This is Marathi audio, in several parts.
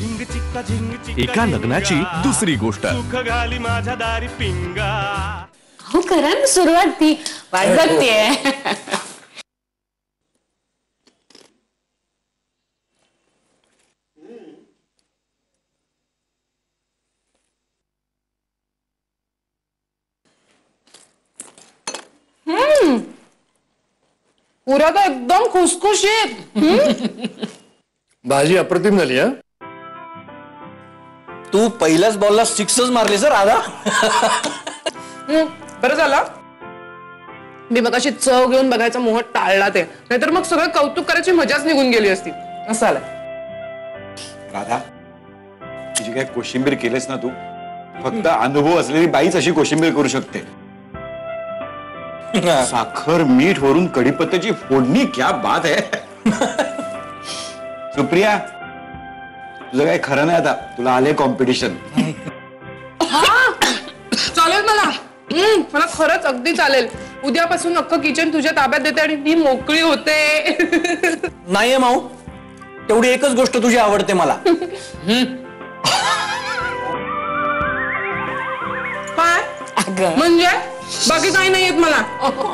एका लग्नाची दुसरी गोष्ट. हो करा ना सुरुवात, ती वाट बघतेय. पुरा तर एकदम खुसखुशीत. भाजी अप्रतिम झाली. हा, तू पहिल्याच बॉलला 6च मारली सर राधा. बरं झालं मी मग अशी चव घेऊन बघायचा मोह टाळला, ते नाहीतर मग सगळं कौतुक करायची मजाच निघून गेली असती. असं आलं. राधा, तुझी काय कोशिंबीर केलीस ना तू, फक्त अनुभव असलेली बाईच अशी कोशिंबीर करू शकते. साखर मीठ वरून कढीपत्त्याची फोडणी, क्या बात है. सुप्रिया, तुझं काय खरं नाही आता, तुला आले कॉम्पिटिशन. चालेल मला खरंच अगदी चालेल. उद्यापासून अख्खं किचन तुझ्या ताब्यात देते आणि मी मोकळी होते. नाहीये माऊ, तेवढी एकच गोष्ट तुझी आवडते मला. काय म्हणजे बाकी काही नाही येत मला.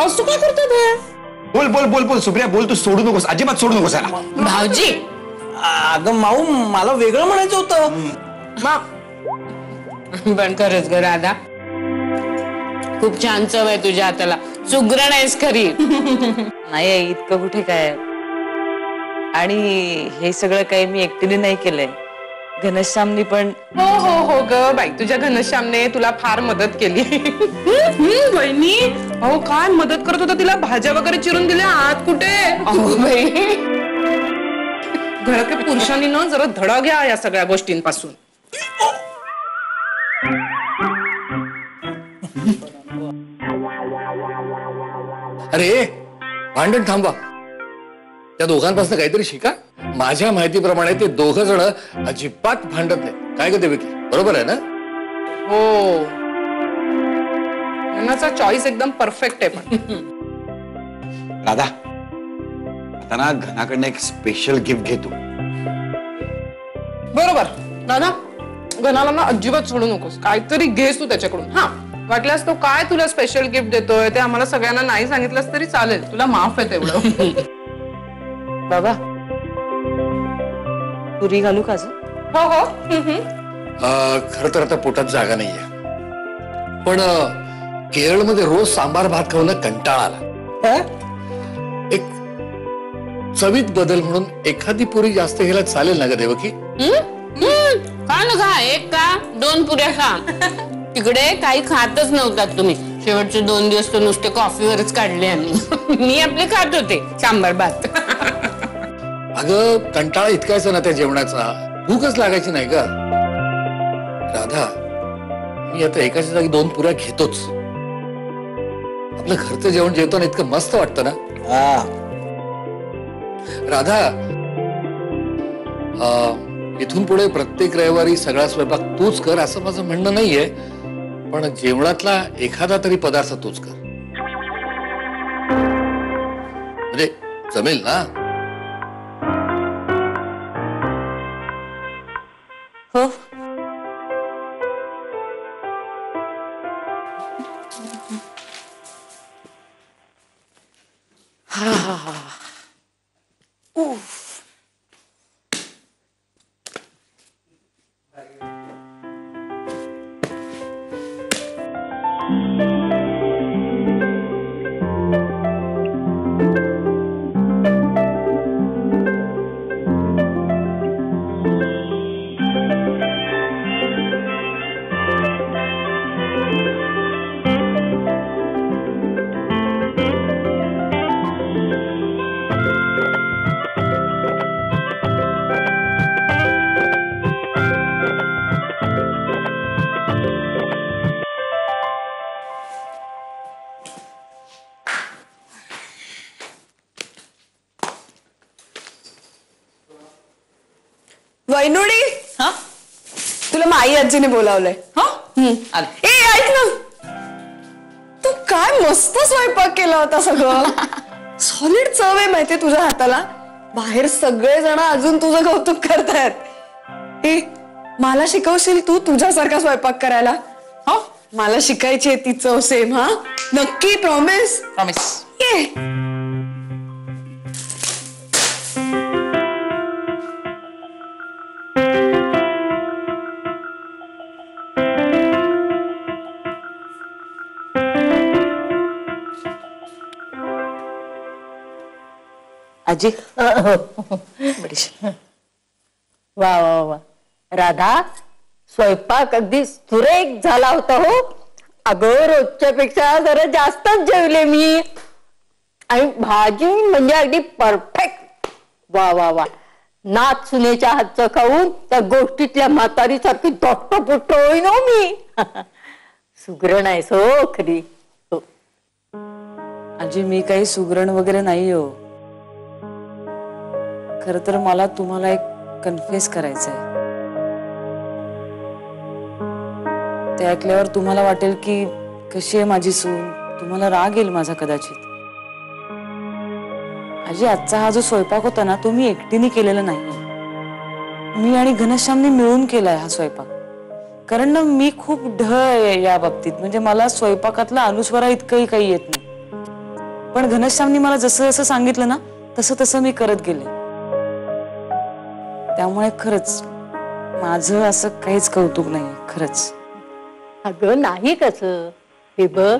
असं काय करतो ते? बोल बोल बोल बोल सुप्रिया बोल, तू सोडू नकोस, अजिबात सोडू नकोस याला. भाऊजी अगं माऊ, मला वेगळं म्हणायचं होतं. पण खरंच ग राधा, खूप छान चव आहे तुझ्या हाताला. सुगरण आहेस खरी. नाही इतकं कुठे काय, आणि हे सगळं काही मी एकटीने नाही केलंय, घनश्यामनी पण. हो हो हो ग बाई, तुझ्या घनश्यामने तुला फार मदत केली. बहिणी अहो काय मदत करत होता तिला, भाज्या वगैरे चिरून दिल्या. आत कुठे बाई, घरातल्या पुरुषांनी ना जरा धडा घ्या या सगळ्या गोष्टींपासून. अरे भांडण थांबवा, त्या दोघांपासून काहीतरी शिका. माझ्या माहितीप्रमाणे ते दोघ जण अजिबात भांडत नाही. काय ग देवकी, बरोबर आहे ना? हो, त्यांचा चॉईस एकदम परफेक्ट आहे. पण राधा, आता ना घनाकडनं एक स्पेशल गिफ्ट घेतो. बरोबर दादा, घनाला ना अजिबात सोडू नकोस. काहीतरी घेस तू त्याच्याकडून. हा, वाटल्यास तो काय तुला स्पेशल गिफ्ट देतोय ते आम्हाला सगळ्यांना नाही सांगितलंस तरी चालेल, तुला माफ आहे तेवढं. बाबा, पुरी घालू का? हो हो. खर तर आता पोटात जागा नाहीये, पण केरळमध्ये रोज सांबार भात खाऊन कंटाळा आला. एक चवीत बदल म्हणून एखादी पुरी जास्त घ्यायला चालेल ना ग देवकी? खा ना, खा. एक का 2 पुऱ्या खा. तिकडे काही खातच नव्हतात तुम्ही. शेवटचे 2 दिवस तर नुसते कॉफीवरच काढले आम्ही. मी आपले खात होते सांबार भात. अगं कंटाळा इतकायचा ना त्या जेवणाचा, भूकच लागायची नाही का? राधा, मी आता एकाच्या जागी 2 पुऱ्या घेतोच. आपलं घरचं जेवण जेवताना इतकं मस्त वाटतं ना. राधा, इथून पुढे प्रत्येक रविवारी सगळा स्वयंपाक तूच कर असं माझं म्हणणं नाहीये, पण जेवणातला एखादा तरी पदार्थ तूच कर, म्हणजे जमेल ना? हो. हा हा हा. वैनुडी, हा तुला माई आजीने बोलावलंय. ए ऐक ना, तू काय मस्त स्वयंपाक केला होता. सगळं सॉलिड चव आहे माहितीये तुझ्या हाताला. बाहेर सगळे जण अजून तुझं कौतुक करतायत. ए मला शिकवशील तू तुझ्यासारखा स्वयंपाक करायला? हो मला शिकायची आहे ती चव सेम. हा नक्की प्रॉमिस. प्रॉमिस. ये आजी वा वा वा राधा स्वयंपाक अगदी सुरेख झाला होता हो. अगं रोजच्या पेक्षा जरा जास्तच जेवले मी. आणि भाजी म्हणजे अगदी परफेक्ट. वा वा वा नाच सुनेच्या हातचं खाऊन त्या गोष्टीतल्या म्हातारीसारखी दोट्ट होईन हो मी. सुगरण आहेस हो खरी. हो. आजी मी काही सुगरण वगैरे नाही हो. खर तर मला तुम्हाला एक कन्फेस करायचं आहे. ते ऐकल्यावर तुम्हाला वाटेल की कशी आहे माझी सून, तुम्हाला राग येईल माझा कदाचित. आजी आजचा हा जो स्वयंपाक होता ना तो मी एकटीने केलेला नाहीये. मी आणि घनश्यामने मिळून केलाय हा स्वयंपाक. कारण ना मी खूप ढ आहे या बाबतीत. म्हणजे मला स्वयंपाकातला अनुस्वारा इतकंही काही येत नाही. पण घनश्यामने मला जसं जसं सांगितलं ना तसं तसं मी करत गेले. त्यामुळे खरंच माझं असं काहीच कौतुक नाही खरंच. अगं नाही कसं. हे बघ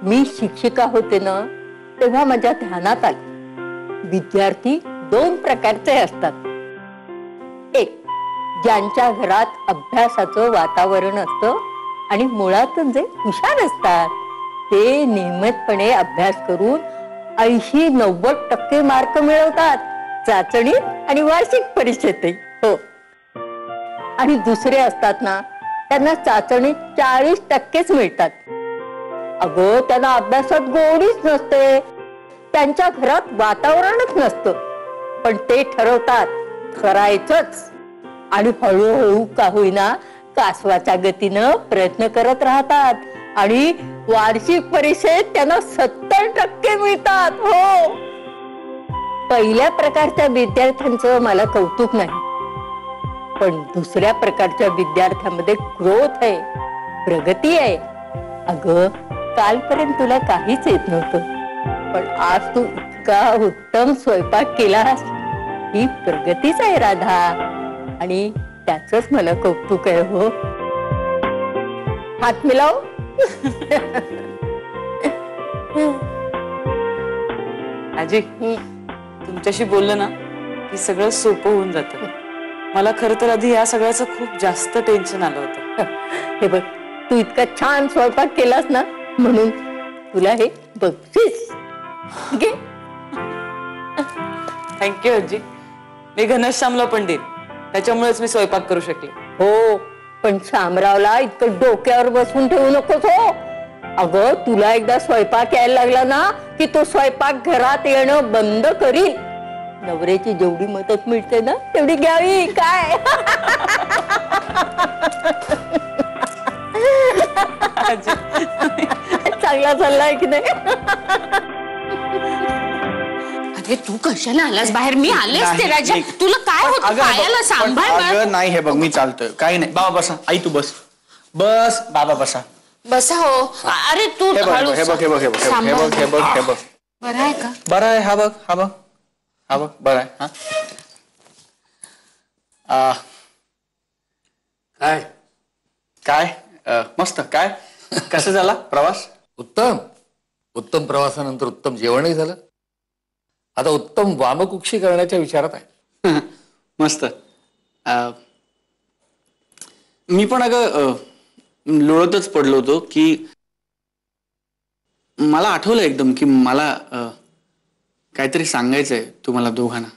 मी शिक्षिका होते ना तेव्हा माझ्या ध्यानात आले विद्यार्थी दोन प्रकारचे असतात. एक ज्यांच्या घरात अभ्यासाचं वातावरण असतं आणि मुळातच जे हुशार असतात ते नियमितपणे अभ्यास करून 80-90% मार्क मिळवतात चाचणीत आणि वार्षिक परीक्षेतही. हो. आणि दुसरे असतात ना त्यांना चाचणीत 40%च मिळतात. अगं त्यांना अभ्यासात गोडीच नसते. त्यांच्या घरात वातावरणच नसतं. पण ते ठरवतात करायचंच आणि हळूहळू का होईना कासवाच्या गतीनं प्रयत्न करत राहतात आणि वार्षिक परीक्षेत त्यांना 70% मिळतात. हो. पहिल्या प्रकारच्या विद्यार्थ्यांचं मला कौतुक नाही. पण दुसऱ्या प्रकारच्या विद्यार्थ्यांमध्ये ग्रोथ आहे, प्रगती आहे. अगं कालपर्यंत तुला काहीच येत नव्हतं पण आज तू इतका उत्तम स्वयंपाक केलास. ही प्रगतीच आहे राधा आणि त्याचंच मला कौतुक आहे. हो. हात मिलाव. आजी तुमच्याशी बोललं ना की सगळं सोपं होऊन जातं. मला खरं तर आधी या सगळ्याचं खूप जास्त टेन्शन आलं होतं. हे बघ तू इतका छान स्वयंपाक केलास ना म्हणून तुला हे बक्षीस. थँक्यू आजी. मी घनश्यामला पण देईन. त्याच्यामुळेच मी स्वयंपाक करू शकले. हो पण शामरावला इतकं डोक्यावर बसून ठेवू नकोस हो. अगं तुला एकदा स्वयंपाक यायला लागला ना की तो स्वयंपाक घरात येणं बंद करील. नवऱ्याची जेवढी मदत मिळते ना तेवढी घ्यावी काय. चांगला चाललाय की नाही. अरे तू कशाला आलास बाहेर? मी आले असते राजा. तुला काय होतं पायाला? सांभाळ बाळ. नाही हे बघ मी चालतोय काही नाही. बाबा बसा. आई तू बस बस. बाबा बसा. बसा हो. अरे तू हे बघ हे बघ हे बघ हे बघ हे बघ हे बघ हे बघ. बरं आहे का? बरं आहे. हा बघ हा बघ हा बघ बरं आहे. हा काय काय मस्त. काय कसं झाला प्रवास? उत्तम. उत्तम प्रवासानंतर उत्तम जेवणही झालं. आता उत्तम वामकुक्षी करण्याच्या विचारात आहे. मस्त. मी पण अगं लोळतच पडलो होतो की मला आठवलं एकदम की मला काहीतरी सांगायचंय तुम्हाला दोघांना.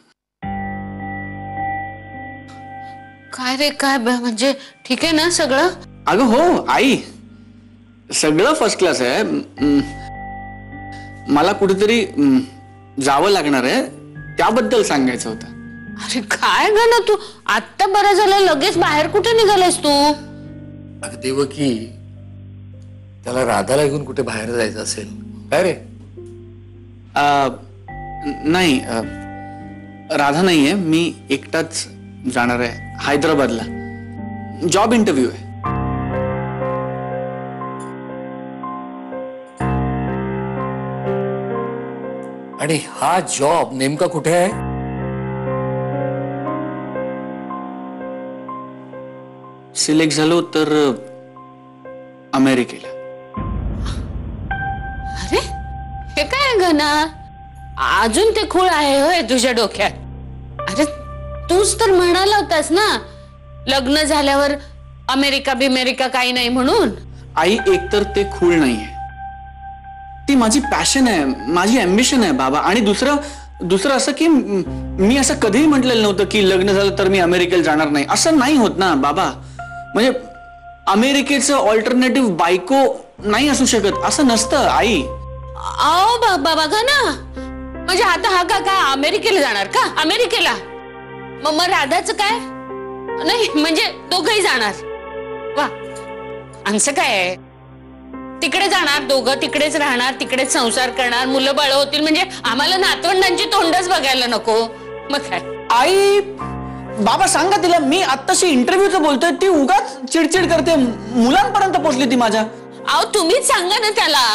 काय रे काय म्हणजे ठीक आहे ना सगळं? अगं हो आई सगळं फर्स्ट क्लास आहे. मला कुठेतरी जावं लागणार आहे त्याबद्दल सांगायचं होतं. अरे काय ग ना तू आत्ता बरं झालं लगेच बाहेर कुठे निघालायस तू? अगं देवकी त्याला राधाला घेऊन कुठे बाहेर जायचं असेल काय रे? नाही राधा नाहीये. मी एकटाच जाणार आहे हैदराबादला. जॉब इंटरव्ह्यू आहे. आणि हा जॉब नेमका कुठे आहे? सिलेक्ट झालो तर अमेरिकेला. अरे हे काय घना, अजून ते खूळ आहे होय तुझ्या डोक्यात? अरे तूच तर म्हणाला होतास ना लग्न झाल्यावर अमेरिका बिमेरिका काही नाही म्हणून. आई, एकतर ते खूळ नाहीये, ती माझी पॅशन आहे, माझी अम्बिशन आहे बाबा. आणि दुसरं असं की मी असं कधीही म्हटलेलं नव्हतं की लग्न झालं तर मी अमेरिकेला जाणार नाही. असं नाही होत ना बाबा. म्हणजे अमेरिकेचं ऑल्टरनेटिव्ह बायको नाही असू शकत, असं नसतं आई. आओ बाबा बघा ना, म्हणजे आता हा का काय अमेरिकेला जाणार का? अमेरिकेला मग राधाचं काय? नाही म्हणजे दोघंही जाणार. वा, आमचं काय आहे, तिकडे जाणार दोघं, तिकडेच राहणार, तिकडेच संसार करणार, मुलं बाळ होतील, म्हणजे आम्हाला नातवंडांची तोंडच बघायला नको. मग काय आई, बाबा सांगा तिला, मी आत्ताशी इंटरव्ह्यूचं बोलतोय, ती उगाच चिडचिड करते, मुलांपर्यंत पोहोचली ती माझ्या. अहो तुम्हीच सांगा ना त्याला,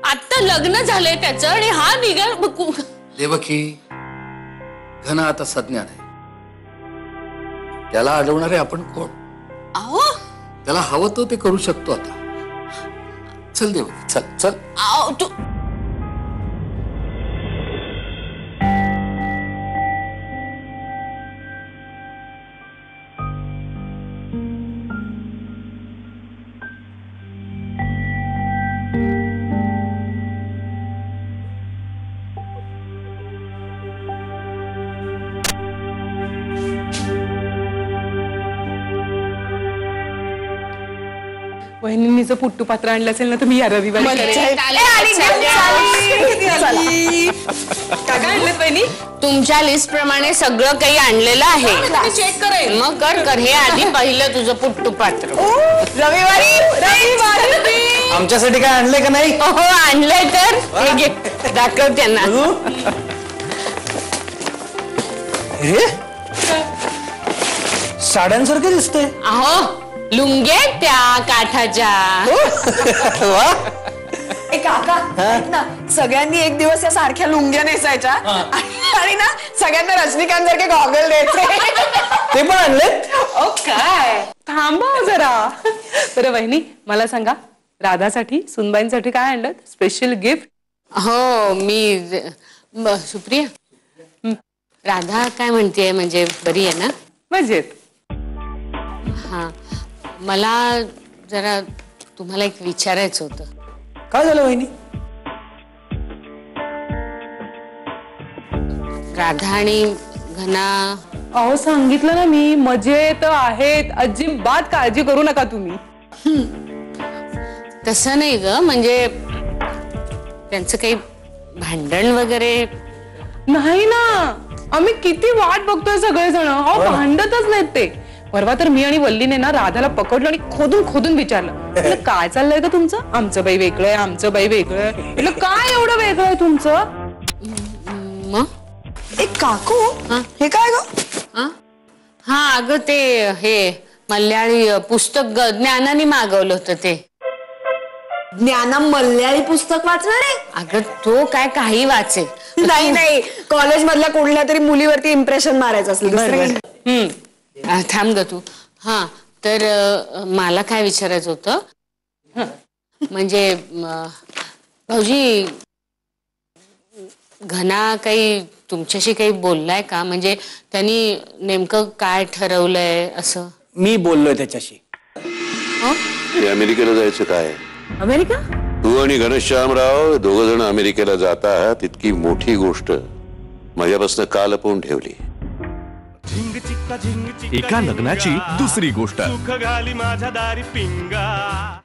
आता लग्न झालंय त्याचं आणि हा निघाल. देवकी, घन आता सज्ञान आहे, त्याला अडवणारे आपण कोण? अहो त्याला हवं तो ते करू शकतो. आता चल देवकी, चल चल. अहो तू वहिनींनी जर पुट्टू पात्र आणलं असेल ना तर मी या रविवारी करेन. काय आणलं वहिनी? तुमच्या लिस्ट प्रमाणे सगळं काही आणलेलं आहे. चेक करेल. मग कर हे आधी पहिलं तुझं पुट्टू पात्र. रविवारी आमच्यासाठी काय आणलंय का नाही? हो आणलंय तर हे घे, दाखव त्यांना. साड्यांसारखं दिसतंय. अहो लुंगे त्या काठाच्या. काका ऐक ना, सगळ्यांनी एक दिवस या सारख्या लुंग्या नेसायच्या आणि ना सगळ्यांना रजनीकांत सारखे गॉगल द्यायचे. ते पण आणले? काय थांबा जरा. बरं वहिनी मला सांगा, राधासाठी सुनबाईंसाठी काय आणलं स्पेशल गिफ्ट? हो मी सुप्रिया, राधा काय म्हणतेय, म्हणजे बरी आहे ना? मजेत. हा, मला जरा तुम्हाला एक विचारायचं होतं. काय झालं वहिनी? राधा आणि घना. अहो सांगितलं ना मी, मजेत आहेत, अजिबात काळजी करू नका तुम्ही. तसं नाही ग, म्हणजे त्यांचं काही भांडण वगैरे नाही ना, आम्ही किती वाट बघतोय सगळेजण. अहो भांडतच नाहीत ते. परवा तर मी आणि वल्लीने ना राधाला पकडलं आणि खोदून खोदून विचारलं, म्हटलं काय चाललंय का तुमचं? आमचं बाई वेगळंय, आमचं बाई वेगळंय. म्हटलं काय एवढं वेगळं आहे तुमचं? मग एक काकू, हे काय ग? हा अगं ते हे मल्याळी पुस्तक ज्ञानाने मागवलं होतं ते. ज्ञाना मल्याळी पुस्तक वाचणार आहे? अगं तो काय काही वाचेल. नाही नाही, कॉलेज मधल्या कुठल्या तरी मुलीवरती इम्प्रेशन मारायचं असलं. थांब ग तू. हा तर मला काय विचारायचं होतं, म्हणजे भाऊजी घना काही तुमच्याशी काही बोललाय का? म्हणजे त्यांनी नेमकं काय ठरवलंय असं? मी बोललोय त्याच्याशी. अमेरिकेला जायचं काय? अमेरिका? तू आणि घनश्यामराव दोघ जण अमेरिकेला जात आहात, इतकी मोठी गोष्ट माझ्यापासून का लपवून ठेवली? एका लग्नाची दुसरी गोष्ट. सुख घाली माझ्या दारी पिंगा.